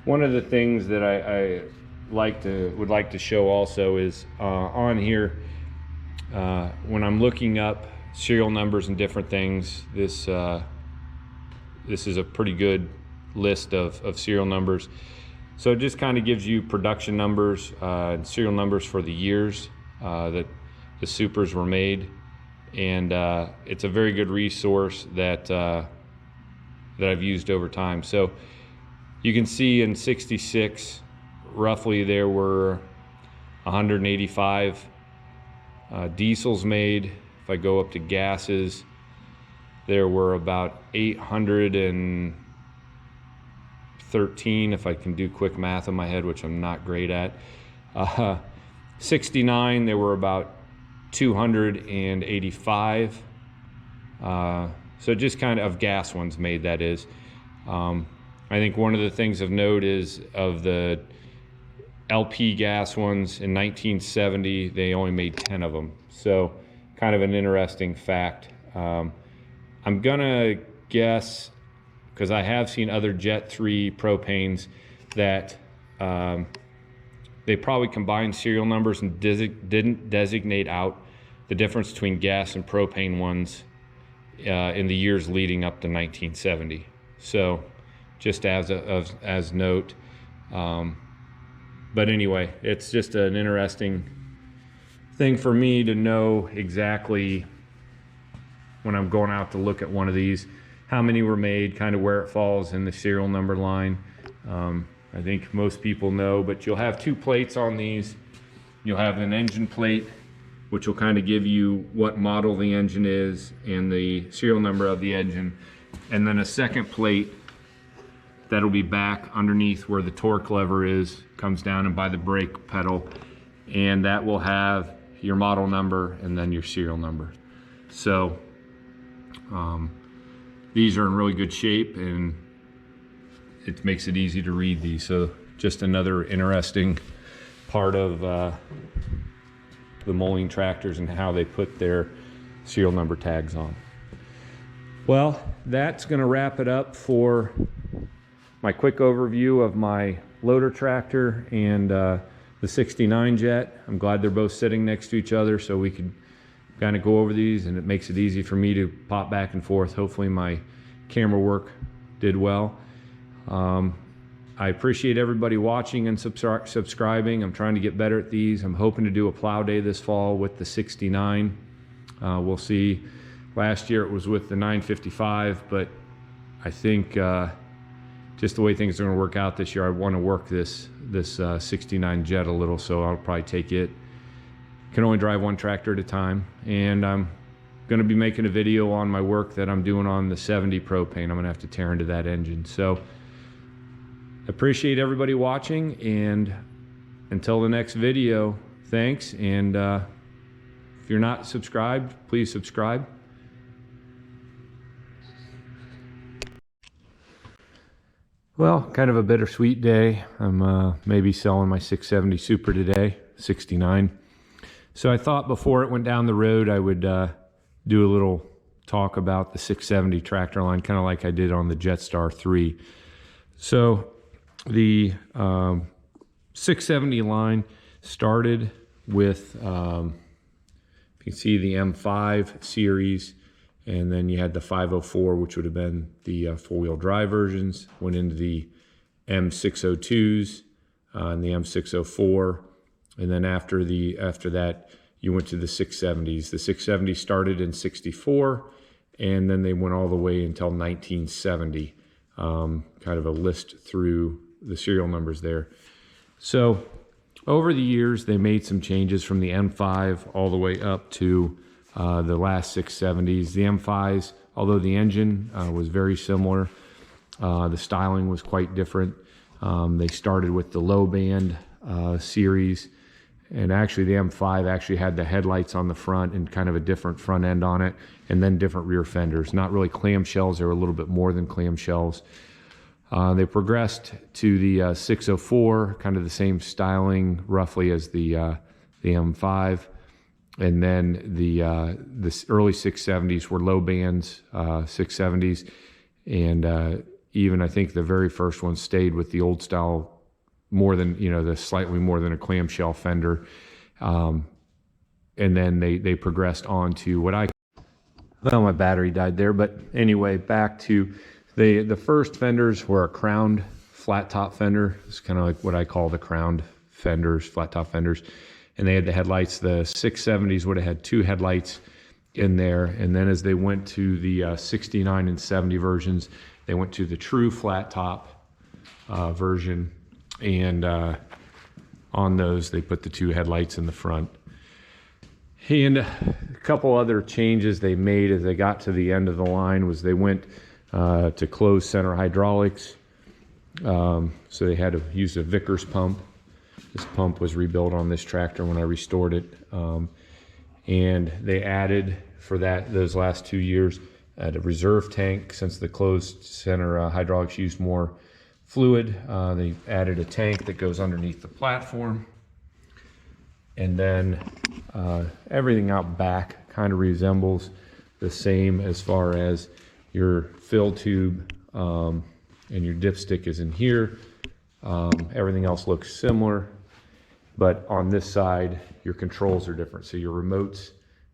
One of the things that I would like to show also is on here, when I'm looking up serial numbers and different things, this is a pretty good list of serial numbers. So it just kind of gives you production numbers and serial numbers for the years that the Supers were made, and it's a very good resource that I've used over time. So you can see in '66, roughly there were 185 diesels made. If I go up to gases, there were about 813, if I can do quick math in my head, which I'm not great at. 69, there were about 285. So just kind of gas ones made, that is. I think one of the things of note is of the LP gas ones in 1970, they only made 10 of them. So kind of an interesting fact. I'm gonna guess, because I have seen other Jet 3 propanes, that they probably combined serial numbers and didn't designate out the difference between gas and propane ones in the years leading up to 1970. So just as note. But anyway, it's just an interesting thing for me to know exactly when I'm going out to look at one of these, how many were made, kind of where it falls in the serial number line. I think most people know, but you'll have two plates on these. You'll have an engine plate, which will kind of give you what model the engine is and the serial number of the engine. And then a second plate that'll be back underneath where the torque lever is, comes down and by the brake pedal, and that will have your model number and then your serial number. So these are in really good shape, and it makes it easy to read these. So just another interesting part of the Moline tractors and how they put their serial number tags on. Well, that's going to wrap it up for my quick overview of my loader tractor and the 69 Jet. I'm glad they're both sitting next to each other so we could kind of go over these, and it makes it easy for me to pop back and forth. Hopefully my camera work did well. I appreciate everybody watching and subscribing. I'm trying to get better at these. I'm hoping to do a plow day this fall with the 69. We'll see. Last year it was with the 955, but I think just the way things are going to work out this year, I want to work this 69 Jet a little, so I'll probably take it. Can only drive one tractor at a time, and I'm going to be making a video on my work that I'm doing on the 70 propane. I'm going to have to tear into that engine. So appreciate everybody watching, and until the next video, thanks. And if you're not subscribed, please subscribe. Well, kind of a bittersweet day. I'm maybe selling my 670 Super today, 69. So I thought before it went down the road, I would do a little talk about the 670 tractor line, kind of like I did on the Jetstar 3. So the 670 line started with, you can see the M5 series, and then you had the 504, which would have been the four-wheel drive versions, went into the M602s and the M604, and then after that you went to the 670s. The 670s started in '64, and then they went all the way until 1970. Kind of a list through the serial numbers there. So over the years, they made some changes from the M5 all the way up to the last 670s. The M5s, although the engine was very similar, the styling was quite different. They started with the low band series, and actually the M5 actually had the headlights on the front and kind of a different front end on it, and then different rear fenders. Not really clamshells, they were a little bit more than clamshells. They progressed to the 604, kind of the same styling roughly as the M5. And then the early 670s were low bands 670s, and even I think the very first one stayed with the old style more than, you know, the slightly more than a clamshell fender. And then they progressed on to what well, my battery died there, but anyway, back to the first fenders were a crowned flat top fender. It's kind of like what I call the crowned fenders, flat top fenders. And they had the headlights. The 670s would have had 2 headlights in there. And then as they went to the 69 and 70 versions, they went to the true flat top version. And on those, they put the 2 headlights in the front. And a couple other changes they made as they got to the end of the line was they went to closed center hydraulics. So they had to use a Vickers pump. This pump was rebuilt on this tractor when I restored it. And they added, for those last 2 years, a reserve tank. Since the closed center hydraulics used more fluid, they added a tank that goes underneath the platform. And then everything out back kind of resembles the same as far as your fill tube and your dipstick is in here. Everything else looks similar, but on this side, your controls are different. So your remotes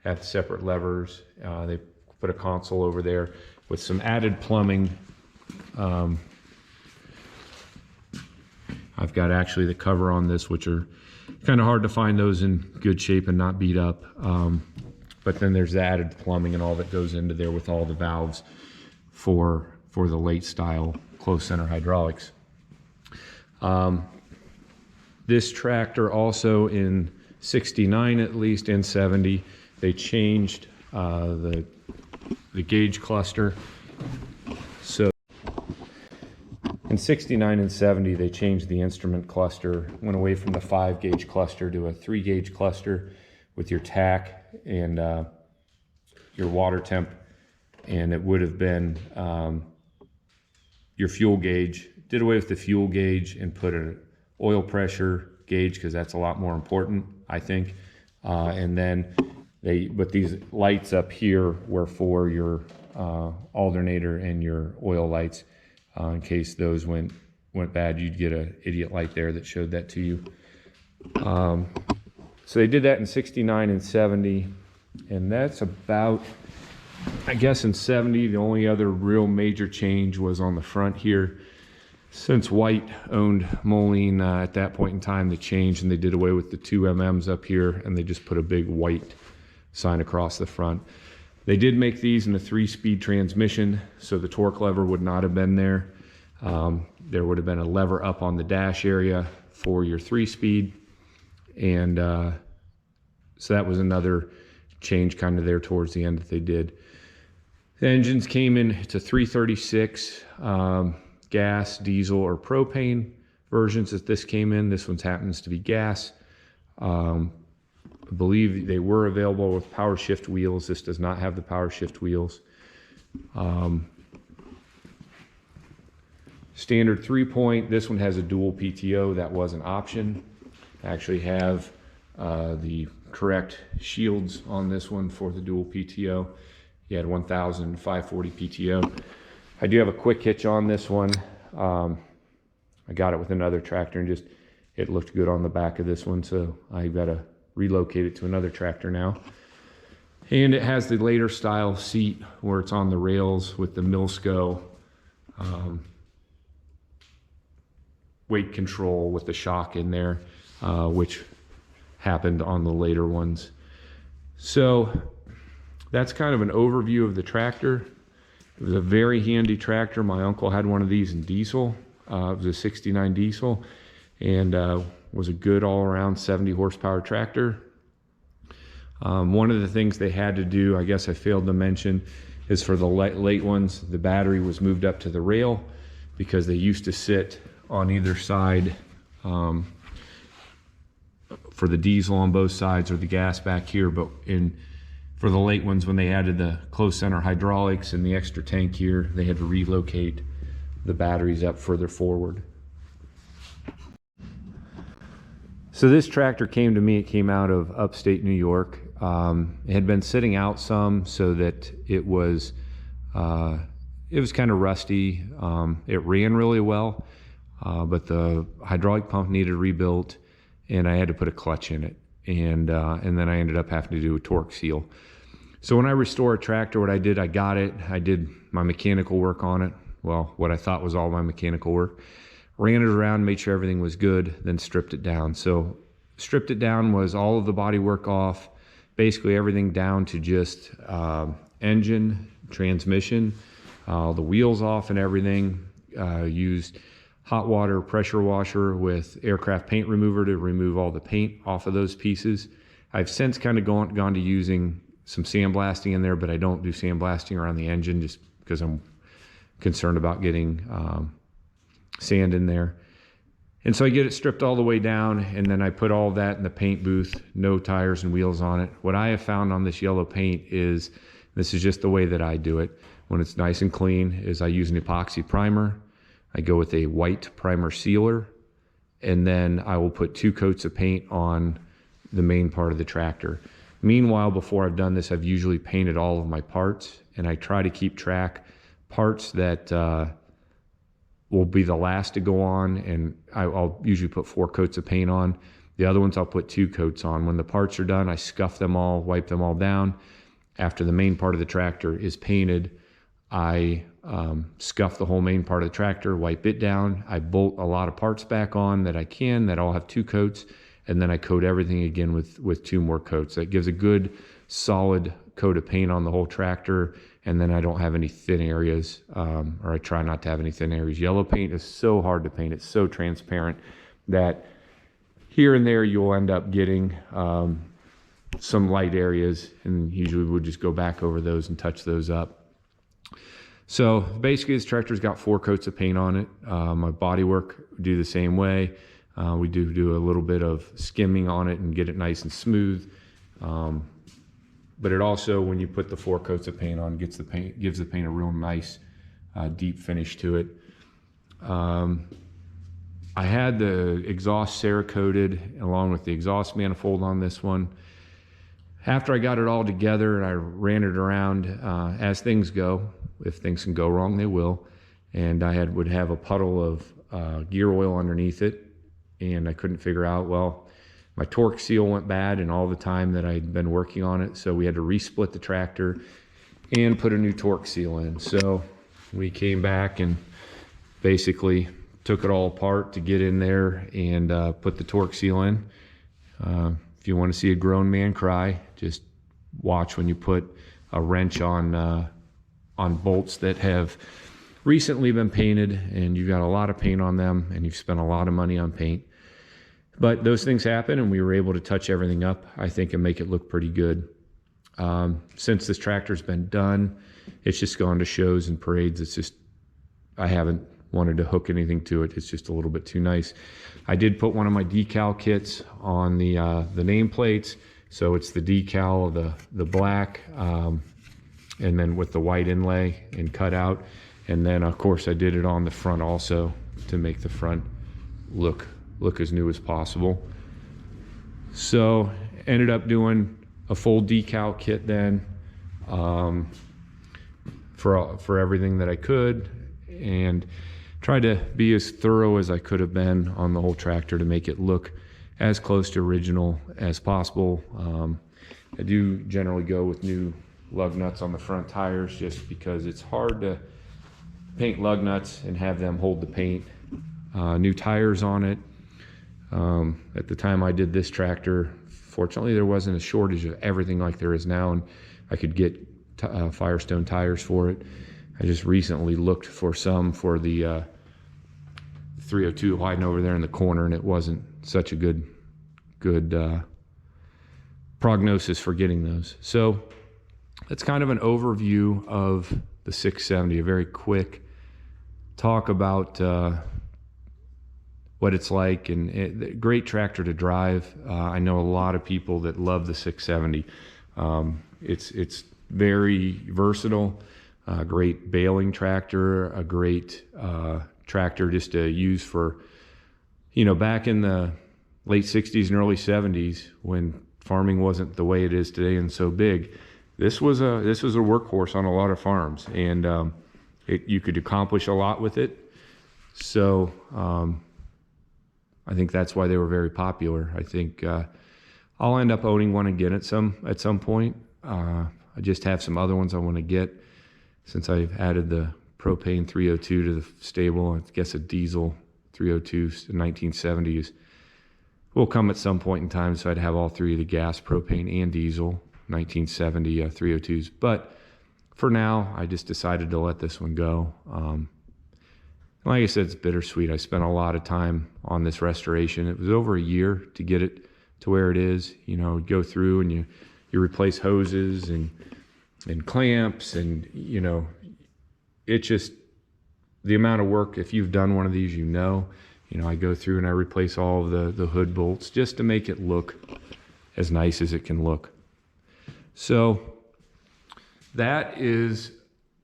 have separate levers. They put a console over there with some added plumbing. I've got actually the cover on this, which are kind of hard to find those in good shape and not beat up. But then there's the added plumbing and all that goes into there with all the valves for the late style closed center hydraulics. This tractor also in 69 at least and 70, they changed the gauge cluster. So in 69 and 70, they changed the instrument cluster, went away from the 5-gauge cluster to a 3-gauge cluster with your tack and your water temp. And it would have been your fuel gauge. Did away with the fuel gauge and put an oil pressure gauge because that's a lot more important, I think. And then but these lights up here were for your alternator and your oil lights. In case those went bad, you'd get an idiot light there that showed that to you. So they did that in 69 and 70, and that's about, I guess in 70, the only other real major change was on the front here. Since White owned Moline at that point in time, they changed and they did away with the 2 MMs up here, and they just put a big white sign across the front. They did make these in a 3-speed transmission, so the torque lever would not have been there. There would have been a lever up on the dash area for your 3-speed. And so that was another change kind of there towards the end that they did. The engines came in to 336 gas, diesel, or propane versions that this came in. This one happens to be gas. I believe they were available with power shift wheels. This does not have the power shift wheels. Standard 3-point. This one has a dual PTO. That was an option. I actually have the correct shields on this one for the dual PTO. You had 1,540 PTO. I do have a quick hitch on this one. I got it with another tractor and just it looked good on the back of this one, so I got to relocate it to another tractor now. And it has the later style seat where it's on the rails with the Milsco weight control with the shock in there, which happened on the later ones. So that's kind of an overview of the tractor. It was a very handy tractor. My uncle had one of these in diesel. It was a 69 diesel, and was a good all-around 70 horsepower tractor. One of the things they had to do, I guess I failed to mention, is for the late ones, the battery was moved up to the rail because they used to sit on either side for the diesel on both sides or the gas back here. But for the late ones, when they added the closed center hydraulics and the extra tank here, they had to relocate the batteries up further forward. So this tractor came to me, it came out of upstate New York. It had been sitting out some so that it was, it was kind of rusty. It ran really well, but the hydraulic pump needed rebuilt, and I had to put a clutch in it. And then I ended up having to do a torque seal. So when I restore a tractor, what I did, I got it. I did my mechanical work on it. Well, what I thought was all my mechanical work. Ran it around, made sure everything was good, then stripped it down. So stripped it down was all of the body work off, basically everything down to just engine, transmission, the wheels off and everything. Used hot water pressure washer with aircraft paint remover to remove all the paint off of those pieces. I've since kind of gone to using some sandblasting in there, but I don't do sandblasting around the engine just because I'm concerned about getting sand in there. And so I get it stripped all the way down, and then I put all that in the paint booth, no tires and wheels on it. What I have found on this yellow paint is, this is just the way that I do it when it's nice and clean, is I use an epoxy primer. I go with a white primer sealer, and then I will put 2 coats of paint on the main part of the tractor. Meanwhile, before I've done this, I've usually painted all of my parts, and I try to keep track parts that will be the last to go on, and I'll usually put 4 coats of paint on. The other ones I'll put 2 coats on. When the parts are done, I scuff them all, wipe them all down. After the main part of the tractor is painted, I scuff the whole main part of the tractor, wipe it down. I bolt a lot of parts back on that I can, that all have 2 coats, and then I coat everything again with 2 more coats. That gives a good solid coat of paint on the whole tractor, and then I don't have any thin areas, or I try not to have any thin areas. Yellow paint is so hard to paint. It's so transparent that here and there you'll end up getting some light areas, and usually we'll just go back over those and touch those up. So basically this tractor's got 4 coats of paint on it. My body work do the same way. We do a little bit of skimming on it and get it nice and smooth. But it also, when you put the 4 coats of paint on, gives the paint a real nice deep finish to it. I had the exhaust Cerakoted along with the exhaust manifold on this one. After I got it all together and I ran it around, as things go, if things can go wrong, they will. And I would have a puddle of gear oil underneath it, and I couldn't figure out, well, my torque seal went bad and all the time that I'd been working on it. So we had to resplit the tractor and put a new torque seal in. So we came back and basically took it all apart to get in there and put the torque seal in. If you want to see a grown man cry, just watch when you put a wrench on bolts that have recently been painted and you've got a lot of paint on them and you've spent a lot of money on paint. But those things happen, and we were able to touch everything up, I think, and make it look pretty good. Since this tractor's been done, it's just gone to shows and parades. It's just, I haven't wanted to hook anything to it. It's just a little bit too nice. I did put one of my decal kits on the nameplates. So it's the decal of the black, and then with the white inlay and cutout. And then, of course, I did it on the front also to make the front look as new as possible. So ended up doing a full decal kit then for everything that I could, and tried to be as thorough as I could have been on the whole tractor to make it look as close to original as possible. I do generally go with new lug nuts on the front tires just because it's hard to paint lug nuts and have them hold the paint. New tires on it. At the time I did this tractor, fortunately there wasn't a shortage of everything like there is now, and I could get Firestone tires for it. I just recently looked for some for the 302 hiding over there in the corner, and it wasn't such a good prognosis for getting those. So that's kind of an overview of the 670, a very quick talk about what it's like, and great tractor to drive. I know a lot of people that love the 670. It's very versatile, a great baling tractor, a great tractor just to use for, back in the late 60s and early 70s when farming wasn't the way it is today and so big. This was a workhorse on a lot of farms, and you could accomplish a lot with it. So I think that's why they were very popular. I think I'll end up owning one again at some point. I just have some other ones I want to get since I've added the propane 302 to the stable. I guess a diesel 302 1970s will come at some point in time, so I'd have all three of the gas, propane, and diesel 1970 302s. But for now, I just decided to let this one go. Like I said, it's bittersweet. I spent a lot of time on this restoration. It was over a year to get it to where it is. You know, go through and you replace hoses and clamps, and you know, it's just the amount of work. If you've done one of these, you know, I go through and I replace all of the hood bolts just to make it look as nice as it can look. So that is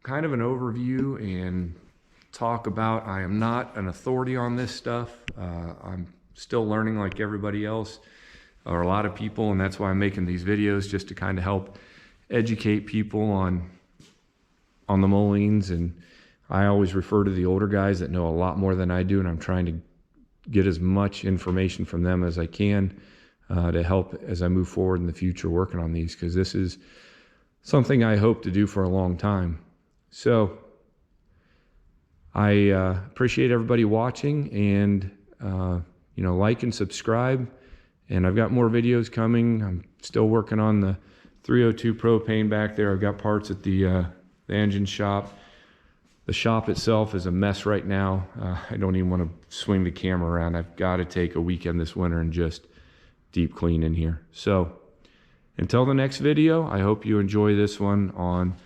kind of an overview and talk about, I am not an authority on this stuff. I'm still learning like everybody else, or a lot of people, and that's why I'm making these videos, just to kind of help educate people on the Molines. And I always refer to the older guys that know a lot more than I do, and I'm trying to get as much information from them as I can to help as I move forward in the future working on these, because this is something I hope to do for a long time. So I appreciate everybody watching, and like and subscribe. And I've got more videos coming. I'm still working on the 302 propane back there. I've got parts at the engine shop. The shop itself is a mess right now. I don't even want to swing the camera around. I've got to take a weekend this winter and just deep clean in here. So until the next video, I hope you enjoy this one on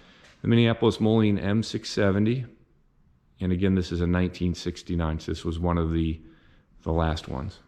the Minneapolis Moline M670. And again, this is a 1969, so this was one of the last ones.